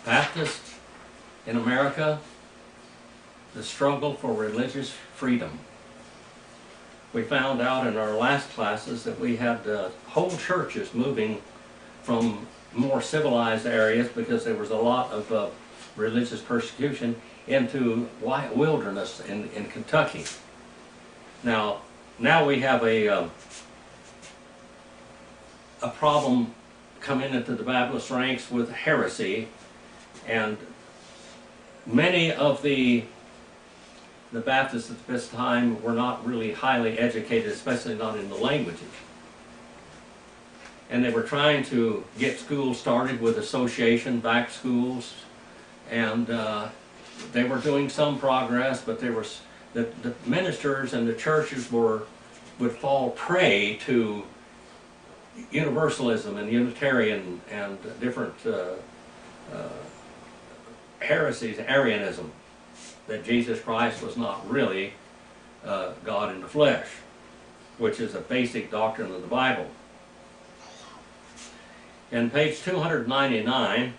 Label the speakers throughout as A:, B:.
A: Baptists in America, the struggle for religious freedom. We found out in our last classes that we had whole churches moving from more civilized areas because there was a lot of religious persecution into wilderness in Kentucky. Now we have a problem coming into the Baptist ranks with heresy, and many of the Baptists at this time were not really highly educated, especially not in the languages. And they were trying to get schools started with association-backed schools, and they were doing some progress, but there was the ministers and the churches would fall prey to universalism and Unitarian and different heresies, Arianism, that Jesus Christ was not really God in the flesh, which is a basic doctrine of the Bible. In page 299,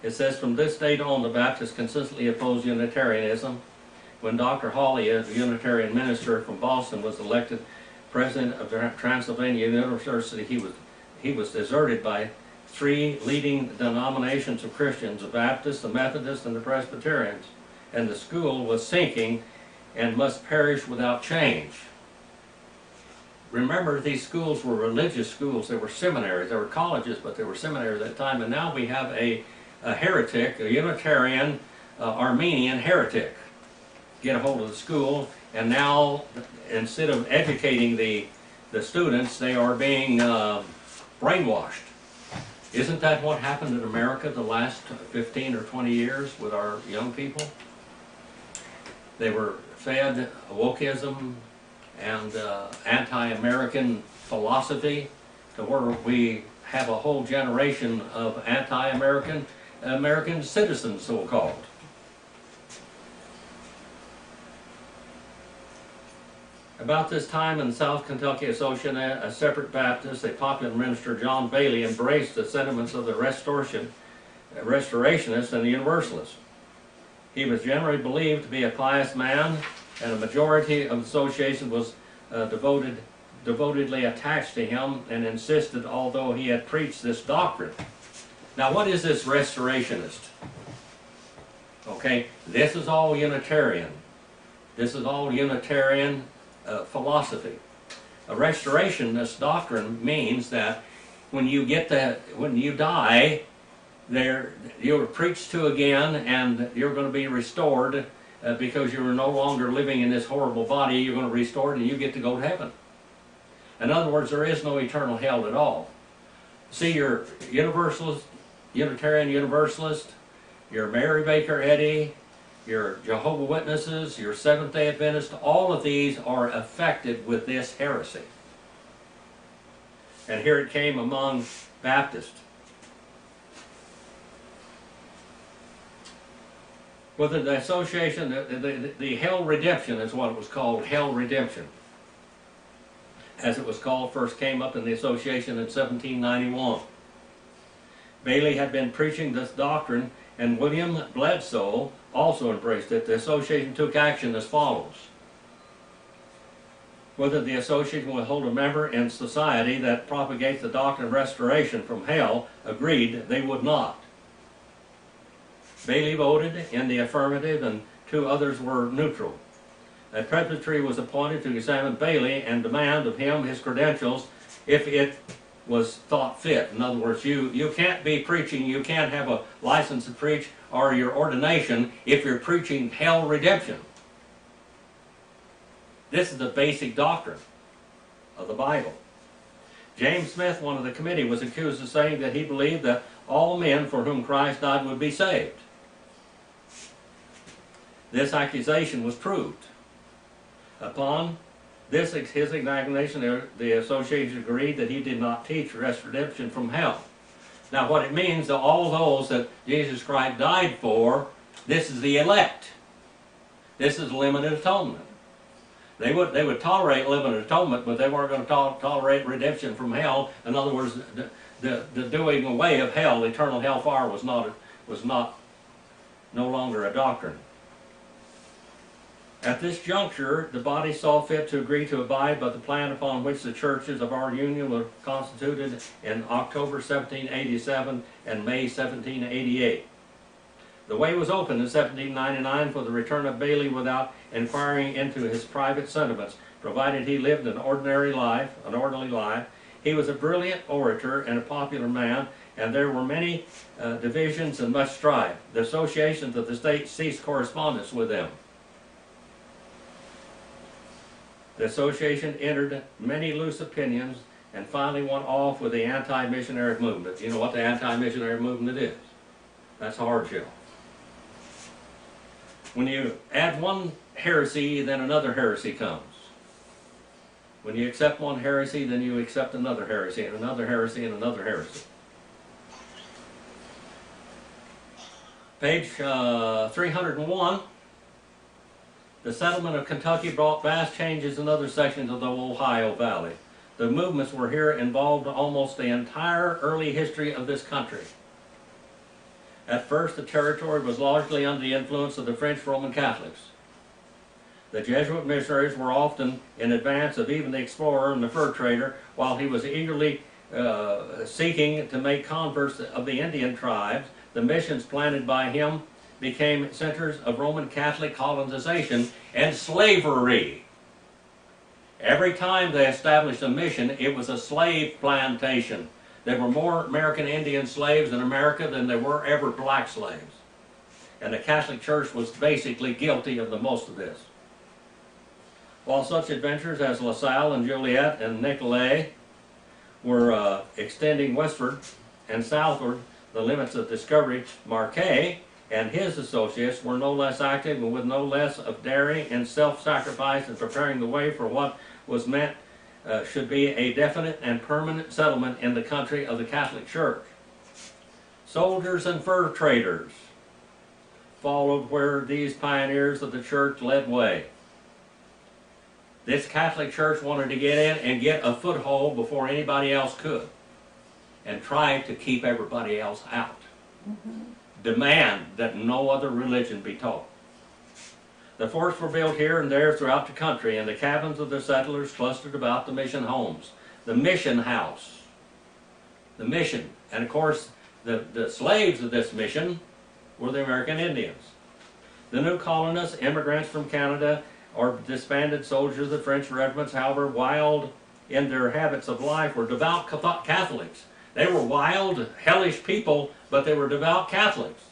A: it says, from this date on, the Baptists consistently opposed Unitarianism. When Dr. Hawley, a Unitarian minister from Boston, was elected president of Transylvania University, he was deserted by three leading denominations of Christians, the Baptists, the Methodists, and the Presbyterians. And the school was sinking and must perish without change. Remember, these schools were religious schools. They were seminaries. They were colleges, but they were seminaries at the time. And now we have a heretic, a Unitarian, Armenian heretic, get a hold of the school, and now instead of educating the students, they are being brainwashed. Isn't that what happened in America the last 15 or 20 years with our young people? They were fed wokeism and anti-American philosophy to where we have a whole generation of anti-American American citizens, so-called. About this time in the South Kentucky Association, a separate Baptist, a popular minister, John Bailey, embraced the sentiments of the Restorationists and the Universalists. He was generally believed to be a pious man, and a majority of the association was devotedly attached to him and insisted, although he had preached this doctrine. Now, what is this Restorationist? Okay, this is all Unitarian. This is all Unitarian philosophy. A Restorationist doctrine means that when you die, you're preached to again, and you're going to be restored because you're no longer living in this horrible body. You're going to be restored, and you get to go to heaven. In other words, there is no eternal hell at all. See, your Universalist, Unitarian Universalist, your Mary Baker Eddy, your Jehovah's Witnesses, your Seventh-day Adventists, all of these are affected with this heresy. And here it came among Baptists. With the association, the Hell Redemption is what it was called, Hell Redemption. As it was called, first came up in the association in 1791. Bailey had been preaching this doctrine, and William Bledsoe also embraced it. The association took action as follows. Whether the association will hold a member in society that propagates the doctrine of restoration from hell, agreed they would not. Bailey voted in the affirmative, and two others were neutral. A presbytery was appointed to examine Bailey and demand of him his credentials if it was thought fit. In other words, you can't be preaching, you can't have a license to preach or your ordination if you're preaching hell redemption. This is the basic doctrine of the Bible. James Smith, one of the committee, was accused of saying that he believed that all men for whom Christ died would be saved. This accusation was proved. Upon this, his examination, the association agreed that he did not teach redemption from hell. Now, what it means to all those that Jesus Christ died for, this is the elect. This is limited atonement. They would tolerate limited atonement, but they weren't going to tolerate redemption from hell. In other words, the doing away of hell, eternal hellfire, was no longer a doctrine. At this juncture, the body saw fit to agree to abide by the plan upon which the churches of our union were constituted in October 1787 and May 1788. The way was open in 1799 for the return of Bailey without inquiring into his private sentiments, provided he lived an orderly life. He was a brilliant orator and a popular man, and there were many divisions and much strife. The associations of the state ceased correspondence with them. The association entered many loose opinions and finally went off with the anti-missionary movement. You know what the anti-missionary movement is? That's hardship. When you add one heresy, then another heresy comes. When you accept one heresy, then you accept another heresy, and another heresy, and another heresy. Page 301. The settlement of Kentucky brought vast changes in other sections of the Ohio Valley. The movements were here involved almost the entire early history of this country. At first, the territory was largely under the influence of the French Roman Catholics. The Jesuit missionaries were often in advance of even the explorer and the fur trader, while he was eagerly seeking to make converts of the Indian tribes. The missions planted by him became centers of Roman Catholic colonization and slavery. Every time they established a mission, it was a slave plantation. There were more American Indian slaves in America than there were ever black slaves. And the Catholic Church was basically guilty of the most of this. While such adventures as La Salle and Joliet and Nicolet were extending westward and southward the limits of discovery, Marquet and his associates were no less active and with no less of daring and self-sacrifice in preparing the way for what was meant should be a definite and permanent settlement in the country of the Catholic Church. Soldiers and fur traders followed where these pioneers of the church led way. This Catholic Church wanted to get in and get a foothold before anybody else could, and tried to keep everybody else out. Demand that no other religion be taught. The forts were built here and there throughout the country, and the cabins of the settlers clustered about the mission homes. The mission house. The mission. And of course, the slaves of this mission were the American Indians. The new colonists, immigrants from Canada, or disbanded soldiers of the French regiments, however wild in their habits of life, were devout Catholics. They were wild, hellish people, but they were devout Catholics.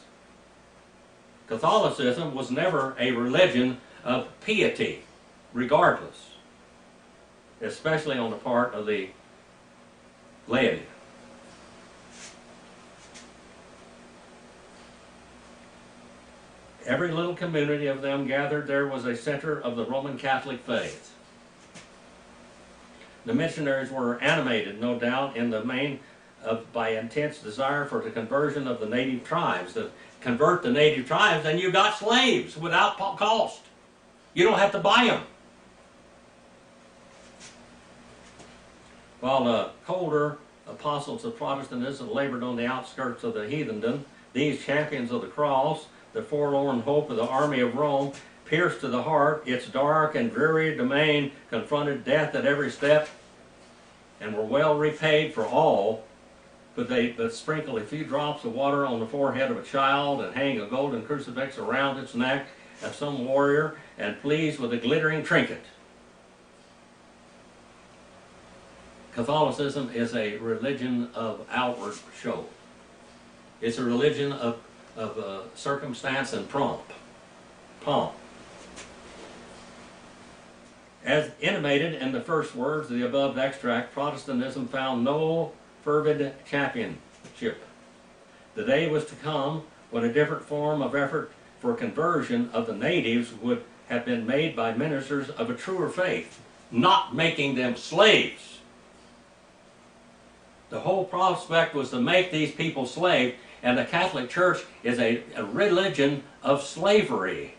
A: Catholicism was never a religion of piety, regardless, especially on the part of the laity. Every little community of them gathered there was a center of the Roman Catholic faith. The missionaries were animated, no doubt, in the main by intense desire for the conversion of the native tribes. To convert the native tribes, then you got slaves without cost. You don't have to buy them. While the colder apostles of Protestantism labored on the outskirts of the heathendom, these champions of the cross, the forlorn hope of the army of Rome, pierced to the heart, its dark and dreary domain confronted death at every step, and were well repaid for all. Could they but sprinkle a few drops of water on the forehead of a child and hang a golden crucifix around its neck of some warrior and please with a glittering trinket. Catholicism is a religion of outward show. It's a religion of circumstance and pomp. As intimated in the first words of the above extract, Protestantism found no fervid championship. The day was to come when a different form of effort for conversion of the natives would have been made by ministers of a truer faith, not making them slaves. The whole prospect was to make these people slaves, and the Catholic Church is a religion of slavery.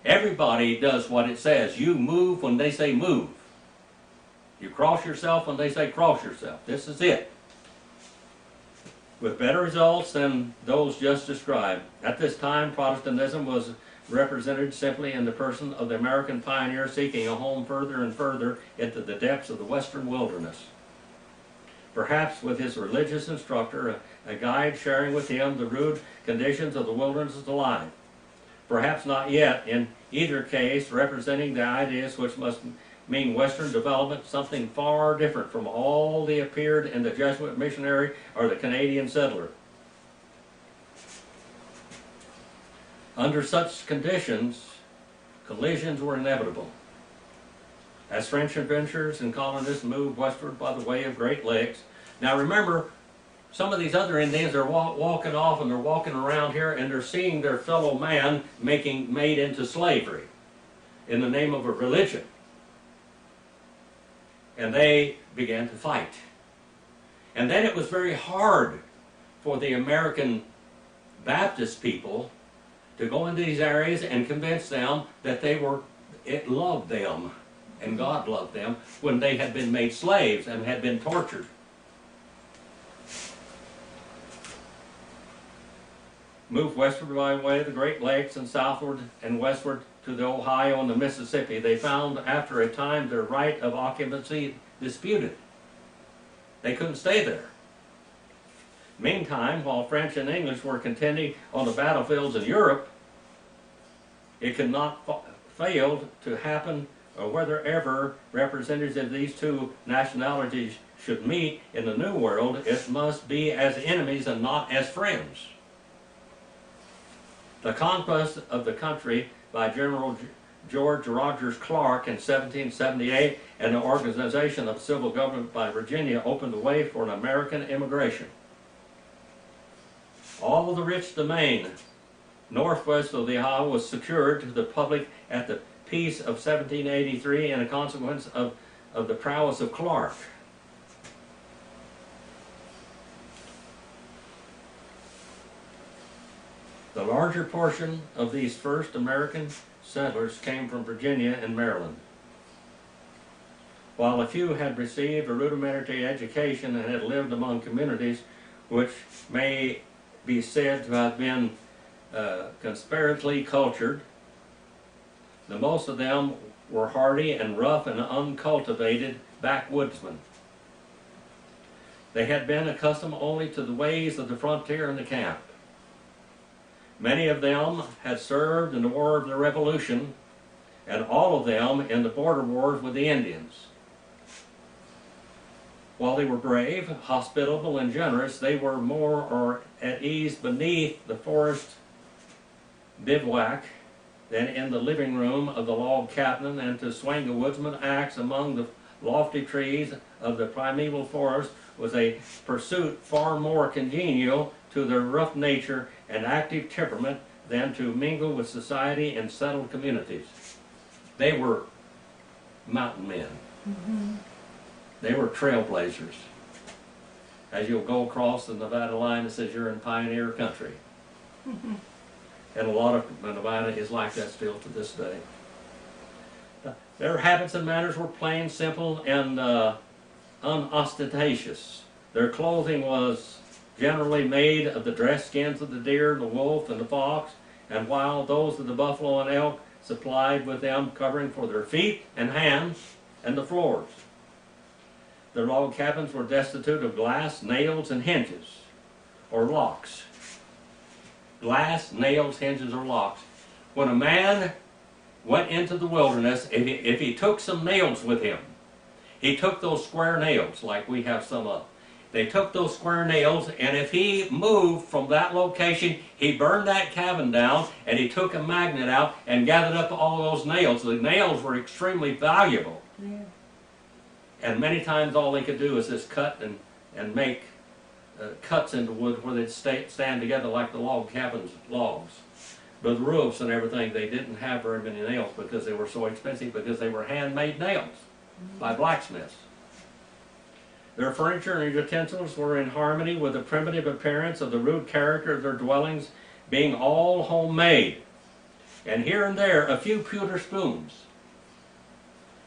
A: Everybody does what it says. You move when they say move. You cross yourself when they say cross yourself. This is it. with better results than those just described. At this time, Protestantism was represented simply in the person of the American pioneer seeking a home further and further into the depths of the western wilderness. Perhaps with his religious instructor, a guide sharing with him the rude conditions of the wilderness of life. Perhaps not yet, in either case, representing the ideas which must mean Western development, something far different from all that appeared in the Jesuit missionary or the Canadian settler. Under such conditions, collisions were inevitable. As French adventurers and colonists moved westward by the way of Great Lakes. Now remember, some of these other Indians are walking off and they're walking around here and they're seeing their fellow man made into slavery in the name of a religion. And they began to fight. And then it was very hard for the American Baptist people to go into these areas and convince them that it loved them and God loved them when they had been made slaves and had been tortured. Moved westward by way of the Great Lakes and southward and westward to the Ohio and the Mississippi, they found after a time their right of occupancy disputed. They couldn't stay there. Meantime, while French and English were contending on the battlefields in Europe, it could not fail to happen, or whether ever representatives of these two nationalities should meet in the New World, it must be as enemies and not as friends. The conquest of the country by General George Rogers Clark in 1778 and the organization of civil government by Virginia opened the way for an American immigration. All of the rich domain northwest of the Ohio was secured to the public at the Peace of 1783 and a consequence of the prowess of Clark. The larger portion of these first American settlers came from Virginia and Maryland. While a few had received a rudimentary education and had lived among communities which may be said to have been conspiratorially cultured, the most of them were hardy and rough and uncultivated backwoodsmen. They had been accustomed only to the ways of the frontier and the camp. Many of them had served in the War of the Revolution, and all of them in the border wars with the Indians. While they were brave, hospitable, and generous, they were more or at ease beneath the forest bivouac than in the living room of the log cabin, and to swing a woodsman's axe among the lofty trees of the primeval forest was a pursuit far more congenial to their rough nature and active temperament than to mingle with society in settled communities. They were mountain men. Mm-hmm. They were trailblazers. As you'll go across the Nevada line, it says you're in pioneer country. Mm-hmm. And a lot of Nevada is like that still to this day. Their habits and manners were plain, simple, and unostentatious. Their clothing was generally made of the dressed skins of the deer, the wolf, and the fox, and while those of the buffalo and elk supplied with them covering for their feet and hands and the floors. The log cabins were destitute of glass, nails, and hinges, or locks. Glass, nails, hinges, or locks. When a man went into the wilderness, if he took some nails with him, he took those square nails, like we have some of. They took those square nails, and if he moved from that location, he burned that cabin down, and he took a magnet out and gathered up all those nails. The nails were extremely valuable. Yeah. And many times all they could do is just cut and make cuts into wood where they'd stand together like the log cabins logs. But the roofs and everything, they didn't have very many nails because they were so expensive, because they were handmade nails by blacksmiths. Their furniture and utensils were in harmony with the primitive appearance of the rude character of their dwellings, being all homemade. And here and there a few pewter spoons,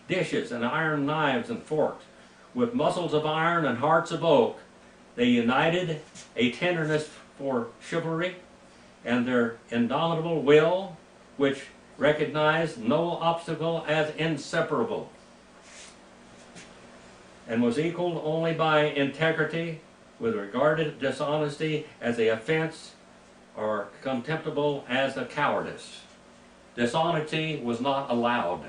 A: dishes, and iron knives and forks, with muscles of iron and hearts of oak, They united a tenderness for chivalry and their indomitable will, which recognized no obstacle as inseparable, and was equaled only by integrity, with regard to dishonesty as a offense or contemptible as a cowardice. Dishonesty was not allowed.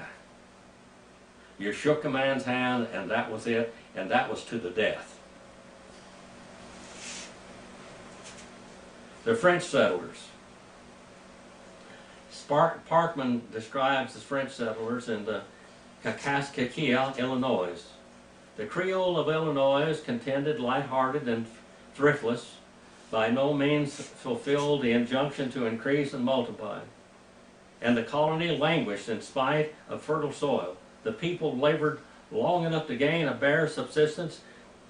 A: You shook a man's hand and that was it, and that was to the death. The French settlers. Parkman describes the French settlers in the Kaskaskia, Illinois. The Creole of Illinois, contented, light-hearted, and thriftless, by no means fulfilled the injunction to increase and multiply. And the colony languished in spite of fertile soil. The people labored long enough to gain a bare subsistence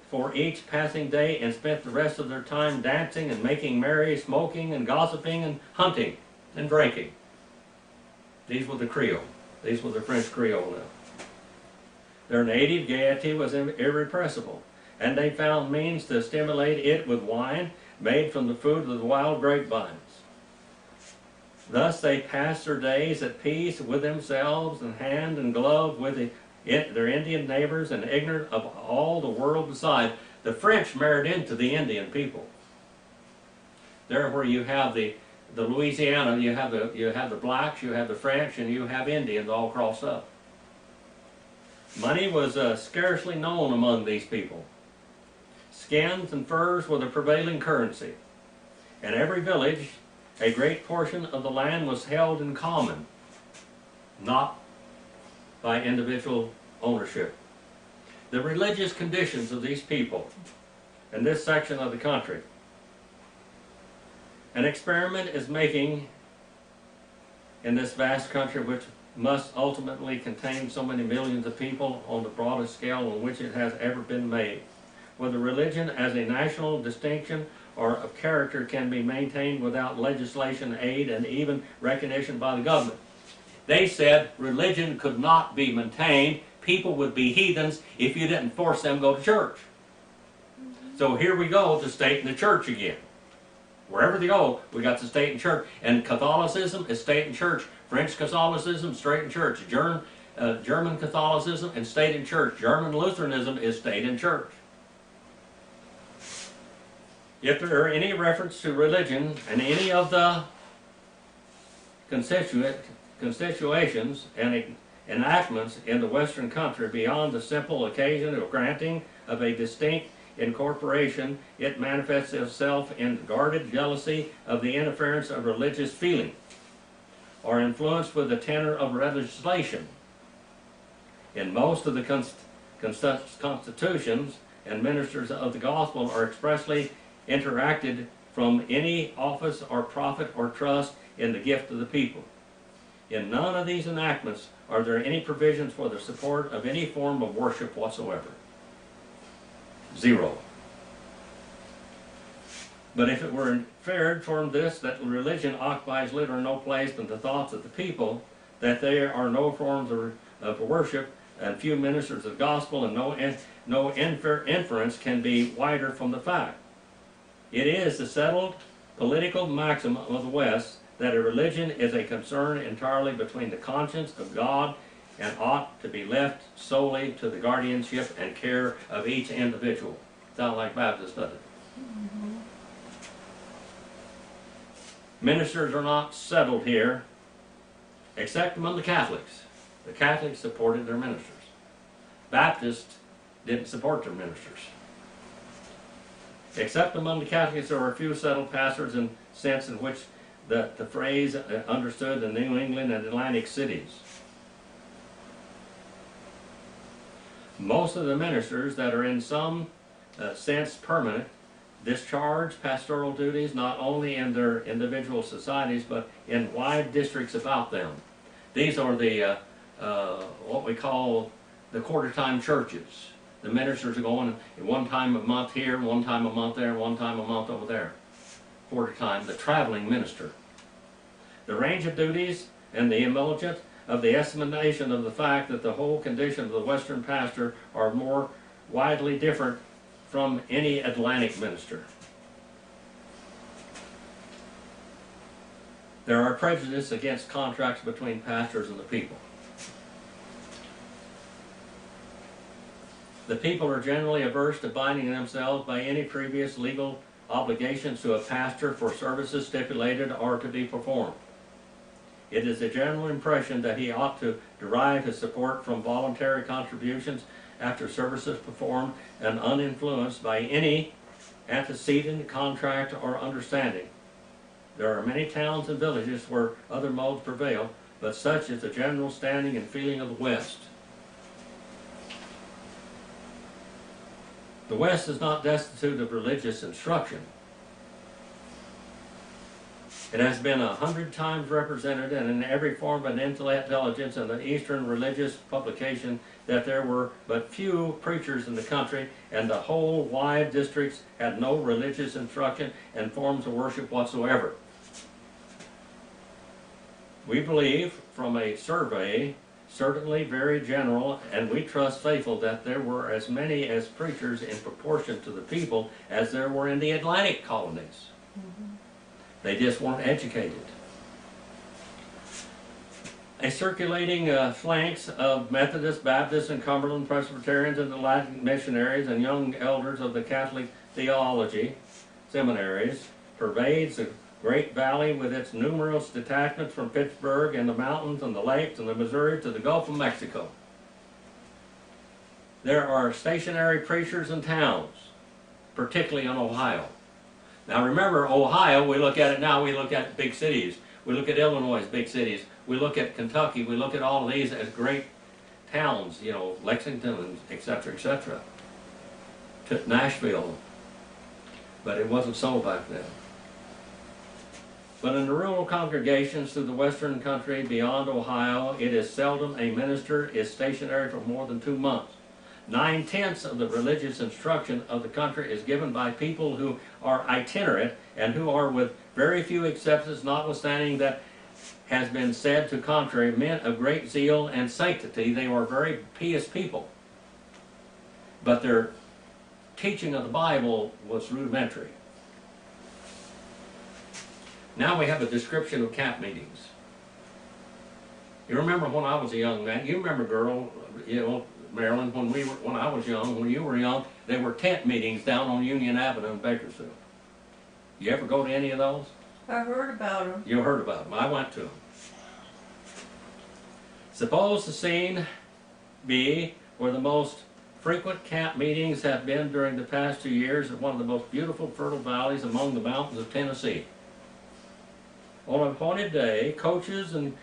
A: for each passing day, and spent the rest of their time dancing and making merry, smoking and gossiping and hunting and drinking. These were the Creole. These were the French Creole now. Their native gaiety was irrepressible, and they found means to stimulate it with wine made from the fruit of the wild grapevines. Thus they passed their days at peace with themselves, and hand in glove with their Indian neighbors, and ignorant of all the world beside. The French married into the Indian people. There where you have the Louisiana, you have the blacks, you have the French, and you have Indians all crossed up. Money was scarcely known among these people. Skins and furs were the prevailing currency. In every village, a great portion of the land was held in common, not by individual ownership. The religious conditions of these people in this section of the country. An experiment is making in this vast country, which must ultimately contain so many millions of people on the broadest scale on which it has ever been made. Whether religion as a national distinction or of character can be maintained without legislation, aid, and even recognition by the government. They said religion could not be maintained. People would be heathens if you didn't force them to go to church. So here we go, the state and the church again. Wherever they go, we got the state and church. And Catholicism is state and church. French Catholicism, state and church. German Catholicism and state and church. German Lutheranism is state and church. If there are any reference to religion in any of the constitutions and enactments in the Western country beyond the simple occasion of granting of a distinct incorporation, it manifests itself in guarded jealousy of the interference of religious feeling, or influence with the tenor of legislation. In most of the constitutions, and ministers of the gospel are expressly interacted from any office or profit or trust in the gift of the people. In none of these enactments are there any provisions for the support of any form of worship whatsoever. Zero. But if it were inferred from this that religion occupies little or no place in the thoughts of the people, that there are no forms of worship and few ministers of the gospel, and no inference can be wider from the fact. It is the settled political maxim of the West that a religion is a concern entirely between the conscience of God and ought to be left solely to the guardianship and care of each individual. Sound like Baptist, doesn't it? Mm-hmm. Ministers are not settled here, except among the Catholics. The Catholics supported their ministers. Baptists didn't support their ministers. Except among the Catholics, there were a few settled pastors in sense in which the phrase understood in New England and Atlantic cities. Most of the ministers that are in some sense permanent discharge pastoral duties not only in their individual societies but in wide districts about them. These are the what we call the quarter-time churches. The ministers are going one time a month here, one time a month there, one time a month over there. Quarter-time, the traveling minister. The range of duties and the emulgence of the estimation of the fact that the whole condition of the Western pastor are more widely different from any Atlantic minister. There are prejudices against contracts between pastors and the people. The people are generally averse to binding themselves by any previous legal obligations to a pastor for services stipulated or to be performed. It is a general impression that he ought to derive his support from voluntary contributions after services performed and uninfluenced by any antecedent contract or understanding. There are many towns and villages where other modes prevail, but such is the general standing and feeling of the West. The West is not destitute of religious instruction. It has been 100 times represented, and in every form of intelligence in the Eastern religious publication, that there were but few preachers in the country, and the whole wide districts had no religious instruction and forms of worship whatsoever. We believe from a survey, certainly very general, and we trust faithful, that there were as many as preachers in proportion to the people as there were in the Atlantic colonies. Mm-hmm. They just weren't educated. A circulating phalanx of Methodists, Baptists, and Cumberland Presbyterians, and the Latin missionaries and young elders of the Catholic theology seminaries pervades the Great Valley with its numerous detachments from Pittsburgh and the mountains and the lakes and the Missouri to the Gulf of Mexico. There are stationary preachers in towns, particularly in Ohio. Now remember, Ohio, we look at it now, we look at big cities. We look at Illinois as big cities. We look at Kentucky, we look at all of these as great towns, you know, Lexington, etc., etc. To Nashville. But it wasn't so back then. But in the rural congregations through the western country beyond Ohio, it is seldom a minister is stationary for more than 2 months. 9/10 of the religious instruction of the country is given by people who are itinerant and who are, with very few exceptions, notwithstanding that has been said to contrary, men of great zeal and sanctity. They were very pious people. But their teaching of the Bible was rudimentary. Now we have a description of camp meetings. You remember when I was a young man, you remember, girl, you know, Marilyn, when I was young, when you were young, there were tent meetings down on Union Avenue in Bakersfield. You ever go to any of those?
B: I heard about them.
A: You heard about them. I went to them. Suppose the scene be where the most frequent camp meetings have been during the past 2 years at one of the most beautiful fertile valleys among the mountains of Tennessee. On an appointed day, coaches and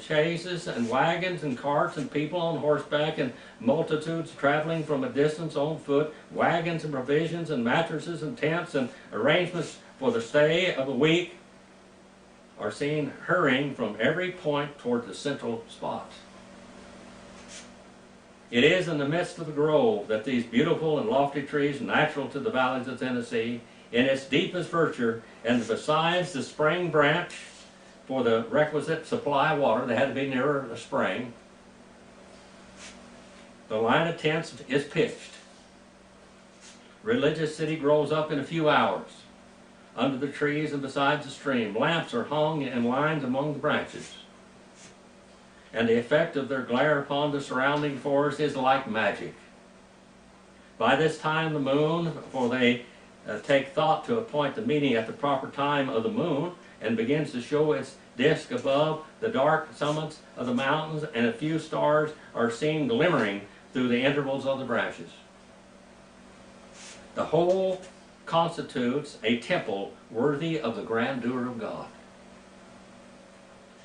A: chaises and wagons and carts and people on horseback and multitudes traveling from a distance on foot, wagons and provisions and mattresses and tents and arrangements for the stay of a week are seen hurrying from every point toward the central spot. It is in the midst of the grove that these beautiful and lofty trees, natural to the valleys of Tennessee, in its deepest verdure, and besides the spring branch for the requisite supply of water, they had to be near a spring, the line of tents is pitched. Religious city grows up in a few hours. Under the trees and beside the stream, lamps are hung in lines among the branches. And the effect of their glare upon the surrounding forest is like magic. By this time the moon, for they take thought to appoint the meeting at the proper time of the moon, and begins to show its disk above the dark summits of the mountains, and a few stars are seen glimmering through the intervals of the branches. The whole constitutes a temple worthy of the grandeur of God.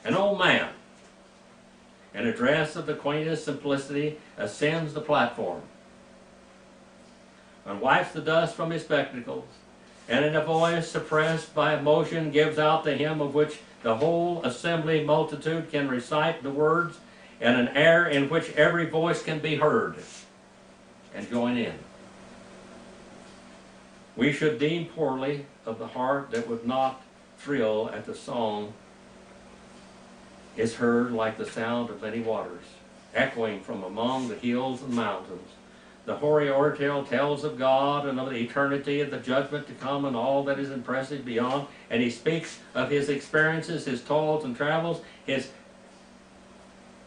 A: An old man, in a dress of the quaintest simplicity, ascends the platform and wipes the dust from his spectacles, and in a voice suppressed by emotion gives out the hymn of which the whole assembly multitude can recite the words, and an air in which every voice can be heard and join in. We should deem poorly of the heart that would not thrill at the song is heard like the sound of many waters, echoing from among the hills and mountains, The hoary oracle tells of God and of the eternity of the judgment to come and all that is impressive beyond. And he speaks of his experiences, his toils and travels, his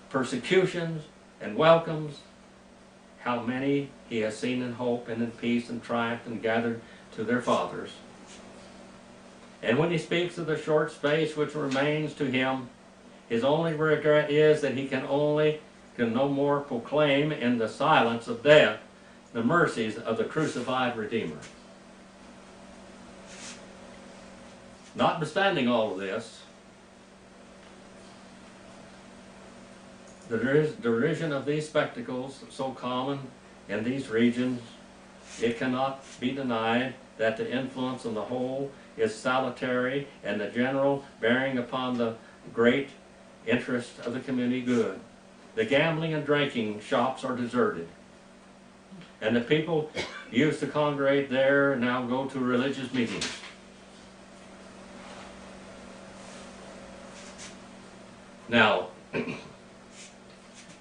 A: persecutions and welcomes, how many he has seen in hope and in peace and triumph and gathered to their fathers. And when he speaks of the short space which remains to him, his only regret is that he can no more proclaim in the silence of death the mercies of the crucified Redeemer. Notwithstanding all of this, the derision of these spectacles, so common in these regions, it cannot be denied that the influence on the whole is salutary and the general bearing upon the great interest of the community good. The gambling and drinking shops are deserted, and the people used to congregate there now go to religious meetings. Now,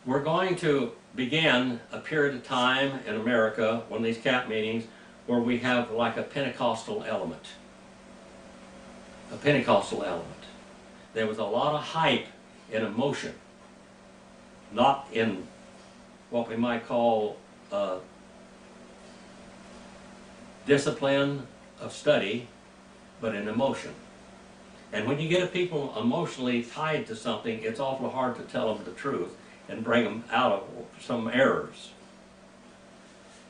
A: we're going to begin a period of time in America, one of these camp meetings, where we have like a Pentecostal element. A Pentecostal element. There was a lot of hype and emotion, not in what we might call discipline of study, but in emotion. And when you get a people emotionally tied to something, it's awful hard to tell them the truth and bring them out of some errors.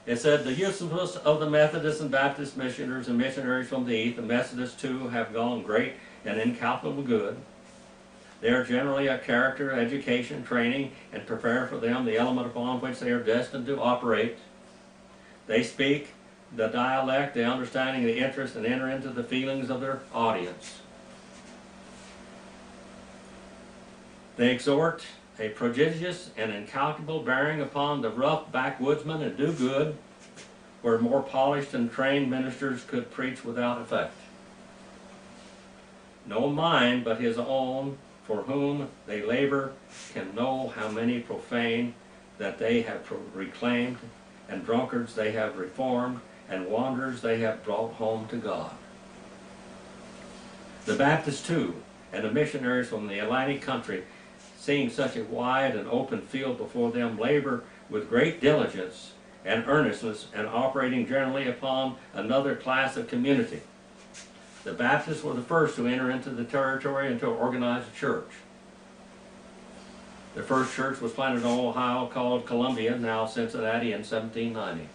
A: It said, the usefulness of the Methodist and Baptist missioners and missionaries from the East, the Methodists too, have gone great and incalculable good. They are generally a character, education, training, and prepare for them the element upon which they are destined to operate. They speak the dialect, the understanding, the interest, and enter into the feelings of their audience. They exhort a prodigious and incalculable bearing upon the rough backwoodsman and do good, where more polished and trained ministers could preach without effect. No mind but his own, for whom they labor, can know how many profane that they have reclaimed, and drunkards they have reformed, and wanderers they have brought home to God. The Baptists too, and the missionaries from the Atlantic country, seeing such a wide and open field before them, labor with great diligence and earnestness, and operating generally upon another class of community. The Baptists were the first to enter into the territory and to organize a church. The first church was planted in Ohio called Columbia, now Cincinnati, in 1790.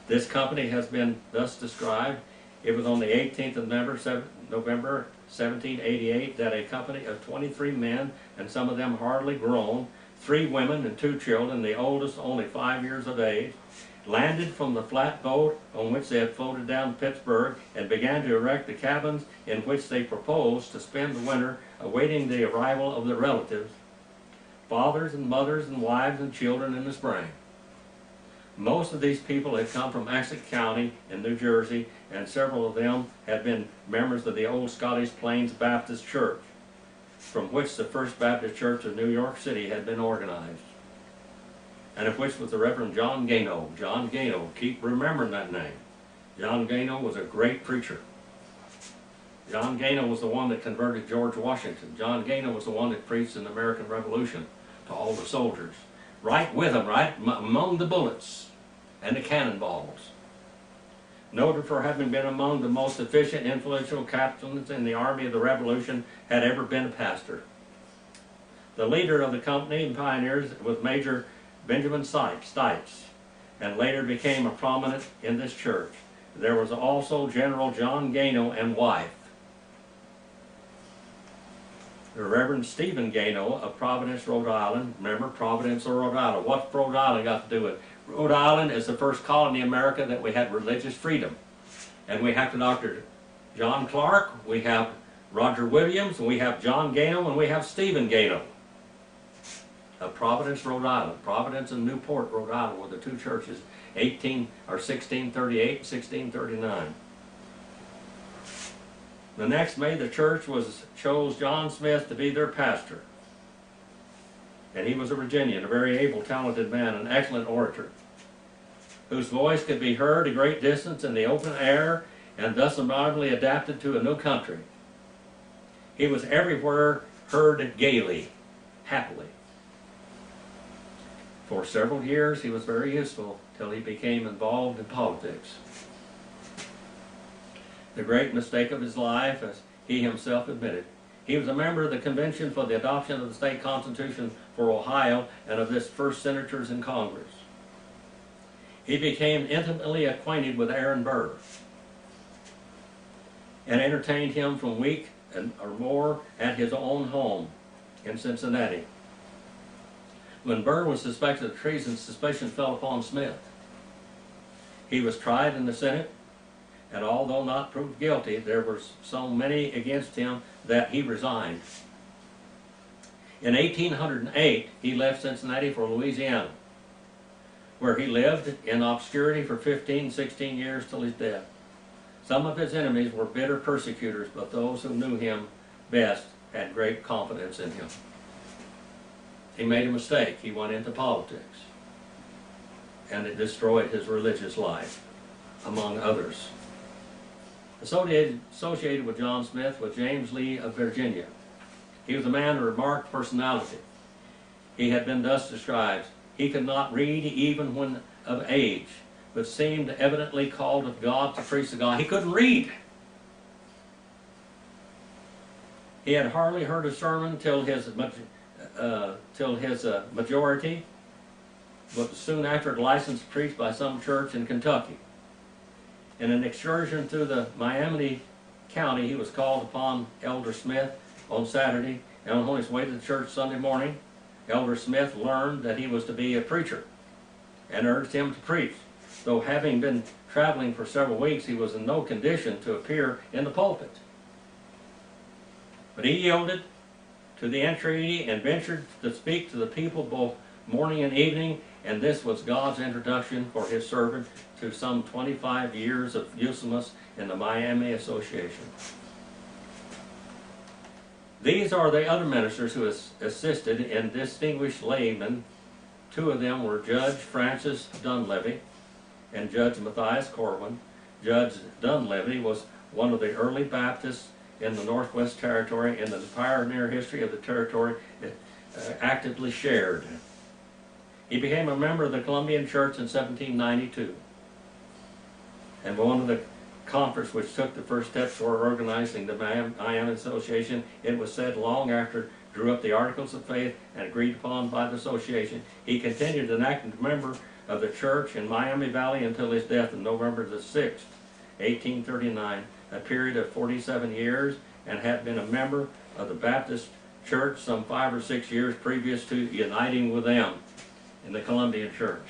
A: This company has been thus described. It was on the 18th of November 1788 that a company of 23 men, and some of them hardly grown, 3 women and 2 children, the oldest only 5 years of age, landed from the flatboat on which they had floated down Pittsburgh and began to erect the cabins in which they proposed to spend the winter, awaiting the arrival of their relatives, fathers and mothers and wives and children, in the spring. Most of these people had come from Essex County in New Jersey, and several of them had been members of the old Scottish Plains Baptist Church, from which the First Baptist Church of New York City had been organized, and of which was the Reverend John Gano. John Gano, keep remembering that name. John Gano was a great preacher. John Gano was the one that converted George Washington. John Gano was the one that preached in the American Revolution to all the soldiers. Right with them, right among the bullets and the cannonballs. Noted for having been among the most efficient, influential captains in the army of the Revolution, had ever been a pastor. The leader of the company and pioneers was Major Benjamin Stites, and later became a prominent in this church. There was also General John Gano and wife. The Reverend Stephen Gano of Providence, Rhode Island. Remember, Providence or Rhode Island. What's Rhode Island got to do with it? Rhode Island is the first colony in America that we had religious freedom. And we have Dr. John Clark, we have Roger Williams, and we have John Gano, and we have Stephen Gano of Providence, Rhode Island. Providence and Newport, Rhode Island were the 2 churches, 1638 and 1639. The next May, the church chose John Smith to be their pastor. And he was a Virginian, a very able, talented man, an excellent orator. whose voice could be heard a great distance in the open air, and thus admirably adapted to a new country. He was everywhere heard gaily, happily. For several years he was very useful till he became involved in politics. The great mistake of his life, as he himself admitted, he was a member of the convention for the adoption of the state constitution for Ohio and of its first senators in Congress. He became intimately acquainted with Aaron Burr and entertained him for a week or more at his own home in Cincinnati. When Burr was suspected of treason, suspicion fell upon Smith. He was tried in the Senate, and although not proved guilty, there were so many against him that he resigned. In 1808, he left Cincinnati for Louisiana, where he lived in obscurity for 16 years till his death. Some of his enemies were bitter persecutors, but those who knew him best had great confidence in him. He made a mistake. He went into politics, and it destroyed his religious life, among others. Associated with John Smith was James Lee of Virginia. He was a man of remarked personality. He had been thus described: he could not read even when of age, but seemed evidently called of God to preach the gospel. He couldn't read. He had hardly heard a sermon till his majority, but soon after licensed to preach by some church in Kentucky. In an excursion through the Miami County, he was called upon Elder Smith on Saturday, and on his way to the church Sunday morning, Elder Smith learned that he was to be a preacher and urged him to preach. Though having been traveling for several weeks, he was in no condition to appear in the pulpit. But he yielded to the entreaty and ventured to speak to the people both morning and evening, and this was God's introduction for his servant to some 25 years of usefulness in the Miami Association. These are the other ministers who assisted in distinguished laymen. Two of them were Judge Francis Dunleavy and Judge Matthias Corwin. Judge Dunleavy was one of the early Baptists in the Northwest Territory, and the pioneer history of the territory actively shared. He became a member of the Columbian Church in 1792, and one of the conference which took the first steps toward organizing the Miami Association. It was said long after drew up the Articles of Faith and agreed upon by the association. He continued an active member of the church in Miami Valley until his death on November the 6th, 1839, a period of 47 years, and had been a member of the Baptist Church some 5 or 6 years previous to uniting with them in the Columbian Church.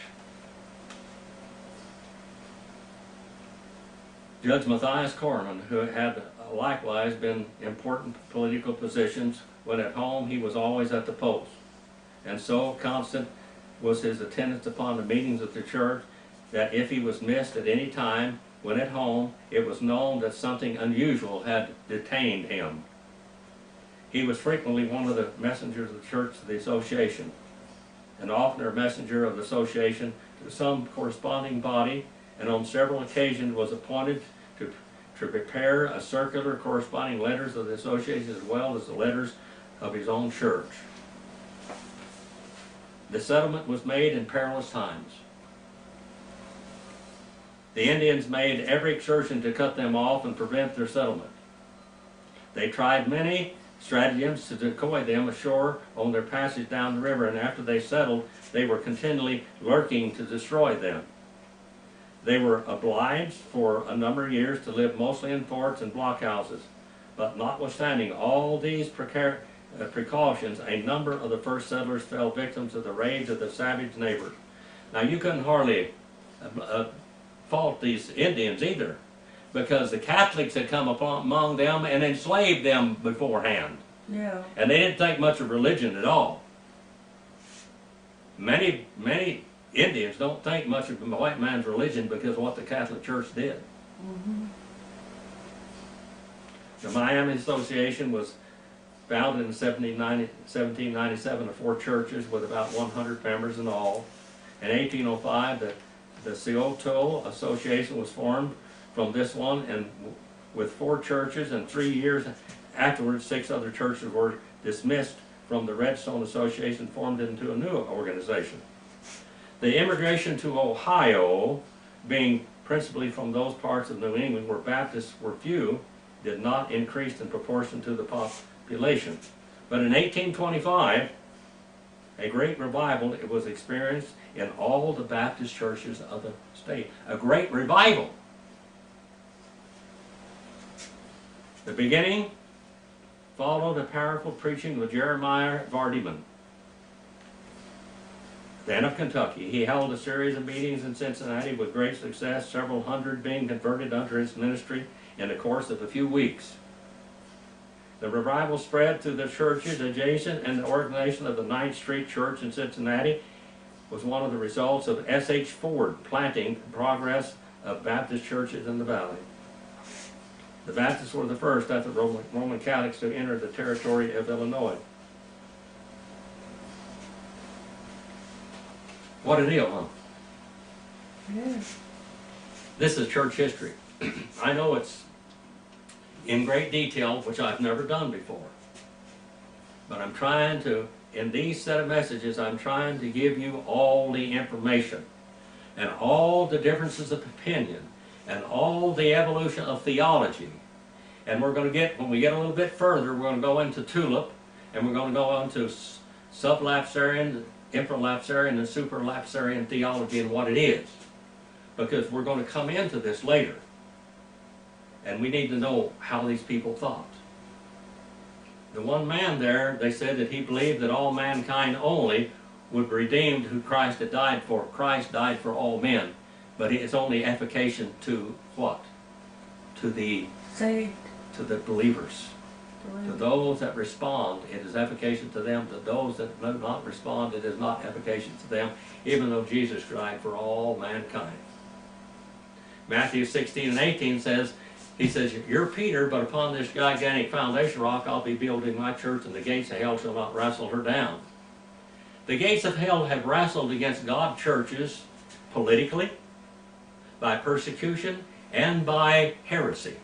A: Judge Matthias Corwin, who had likewise been important political positions, when at home he was always at the post, and so constant was his attendance upon the meetings of the church that if he was missed at any time when at home, it was known that something unusual had detained him. He was frequently one of the messengers of the church to the association, and often a messenger of the association to some corresponding body, and on several occasions was appointed to prepare a circular corresponding letters of the association as well as the letters of his own church. The settlement was made in perilous times. The Indians made every exertion to cut them off and prevent their settlement. They tried many stratagems to decoy them ashore on their passage down the river, and after they settled, they were continually lurking to destroy them. They were obliged for a number of years to live mostly in forts and blockhouses, but notwithstanding all these precautions, a number of the first settlers fell victims to the rage of the savage neighbors. Now you couldn't hardly fault these Indians either, because the Catholics had come among them and enslaved them beforehand.
B: Yeah.
A: And they didn't think much of religion at all. Many Indians don't think much of the white man's religion because of what the Catholic Church did.
B: Mm-hmm.
A: The Miami Association was founded in 1797 of 4 churches with about 100 members in all. In 1805, the The Scioto Association was formed from this one, and with 4 churches, and 3 years afterwards 6 other churches were dismissed from the Redstone Association, formed into a new organization. The immigration to Ohio, being principally from those parts of New England where Baptists were few, did not increase in proportion to the population. But in 1825, a great revival was experienced in all the Baptist churches of the state. A great revival. The beginning followed a powerful preaching with Jeremiah Vardyman, then of Kentucky. He held a series of meetings in Cincinnati with great success, several hundred being converted under his ministry in the course of a few weeks. The revival spread to the churches adjacent, and the organization of the 9th Street Church in Cincinnati was one of the results of S.H. Ford planting progress of Baptist churches in the valley. The Baptists were the first after Roman Catholics to enter the territory of Illinois. What a deal, huh?
B: Yeah.
A: This is church history. I know it's in great detail, which I've never done before. But I'm trying to, in these set of messages, I'm trying to give you all the information and all the differences of opinion and all the evolution of theology. And we're going to get, when we get a little bit further, we're going to go into tulip, and we're going to go on to sublapsarian, infralapsarian, and superlapsarian theology and what it is. Because we're going to come into this later. And we need to know how these people thought. The one man there, they said that he believed that all mankind only would be redeemed who Christ had died for. Christ died for all men. But it's only efficacious to what? To the
B: Saved.
A: To the believers. To those that respond, it is efficacious to them. To those that do not respond, it is not efficacious to them, even though Jesus died for all mankind. Matthew 16 and 18 says, he says, "You're Peter, but upon this gigantic foundation rock I'll be building my church, and the gates of hell shall not wrestle her down." The gates of hell have wrestled against God's churches politically, by persecution, and by heresy.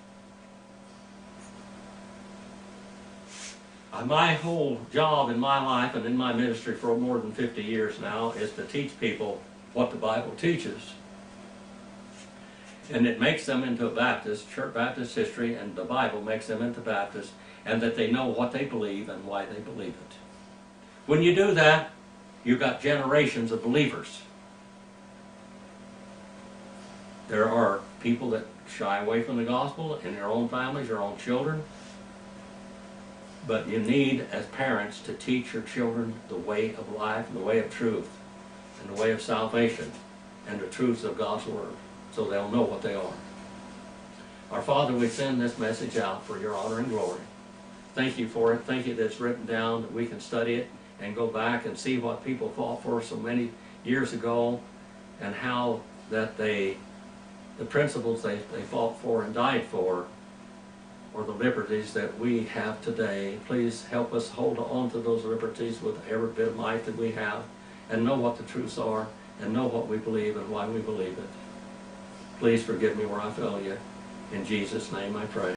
A: My whole job in my life and in my ministry for more than 50 years now is to teach people what the Bible teaches. And it makes them into a Baptist, church Baptist history, and the Bible makes them into Baptists, and that they know what they believe and why they believe it. When you do that, you've got generations of believers. There are people that shy away from the gospel in their own families, their own children. But you need, as parents, to teach your children the way of life, and the way of truth, and the way of salvation, and the truths of God's Word, so they'll know what they are. Our Father, we send this message out for your honor and glory. Thank you for it. Thank you that it's written down, that we can study it and go back and see what people fought for so many years ago, and how that the principles they fought for and died for, or the liberties that we have today. Please help us hold on to those liberties with every bit of might that we have, and know what the truths are, and know what we believe and why we believe it. Please forgive me where I fail you. In Jesus' name I pray.